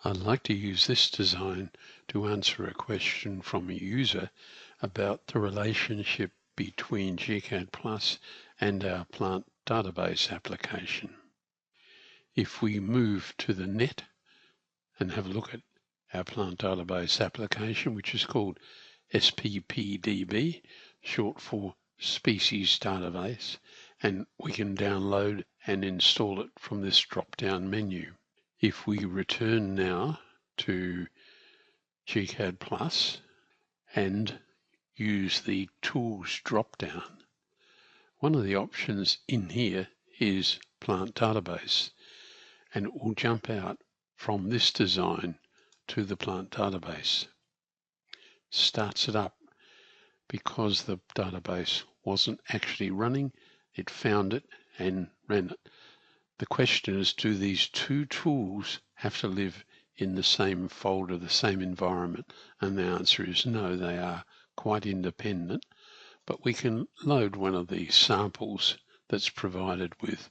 I'd like to use this design to answer a question from a user about the relationship between gCADPlus and our plant database application. If we move to the net and have a look at our plant database application, which is called SppDb, short for Species Database, and we can download and install it from this drop-down menu. If we return now to gCADPlus and use the Tools drop-down, one of the options in here is Plant Database, and it will jump out from this design to the Plant Database. Starts it up because the database wasn't actually running. It found it and ran it. The question is, do these two tools have to live in the same folder, the same environment? And the answer is no, they are quite independent. But we can load one of the samples that's provided with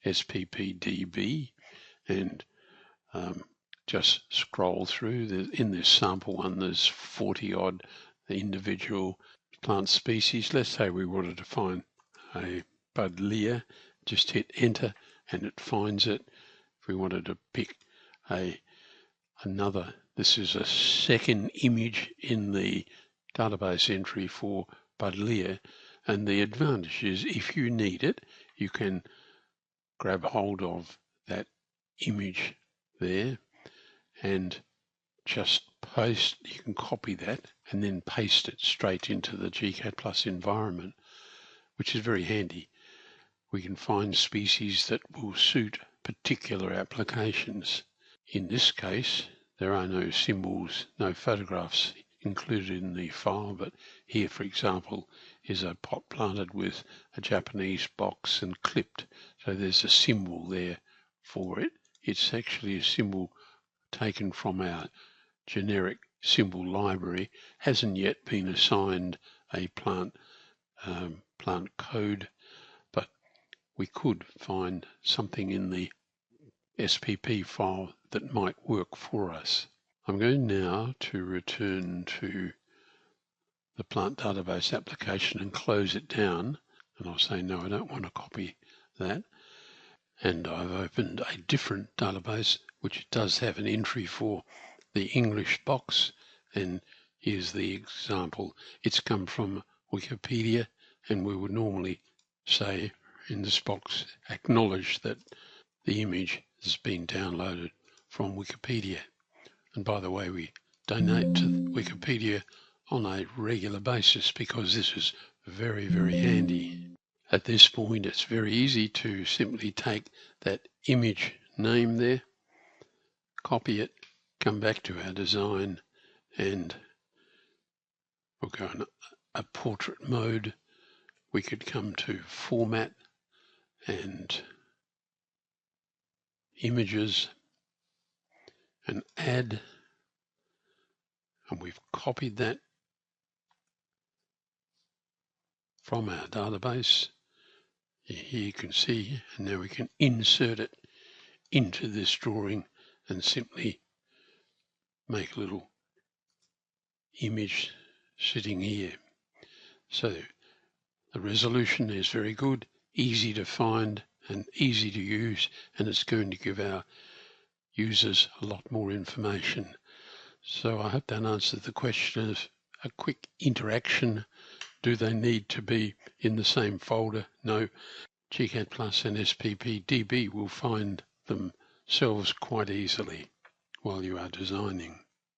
SppDb and just scroll through. In this sample one, there's 40 odd individual plant species. Let's say we wanted to find a Buddleia, just hit enter and it finds it. If we wanted to pick another, this is a second image in the database entry for Buddleia, and the advantage is if you need it, you can grab hold of that image there and just paste. You can copy that and then paste it straight into the gCADPlus environment, which is very handy. We can find species that will suit particular applications. In this case, there are no symbols, no photographs included in the file, but here, for example, is a pot planted with a Japanese box and clipped. So there's a symbol there for it. It's actually a symbol taken from our generic symbol library, hasn't yet been assigned a plant code, but we could find something in the SPP file that might work for us. I'm going now to return to the plant database application and close it down, and I'll say no, I don't want to copy that. And I've opened a different database which does have an entry for the English box, and here's the example. It's come from Wikipedia, and we would normally say in this box, acknowledge that the image has been downloaded from Wikipedia. And by the way, we donate to Wikipedia on a regular basis because this is very, very handy. At this point, it's very easy to simply take that image name there, copy it, come back to our design, and we'll go in a portrait mode. We could come to Format and Images and Add, and we've copied that from our database. Here you can see, and now we can insert it into this drawing and simply make a little image sitting here. So the resolution is very good, easy to find and easy to use, and it's going to give our users a lot more information. So I hope that answers the question of a quick interaction. Do they need to be in the same folder? No. gCADPlus and SppDb will find themselves quite easily while you are designing.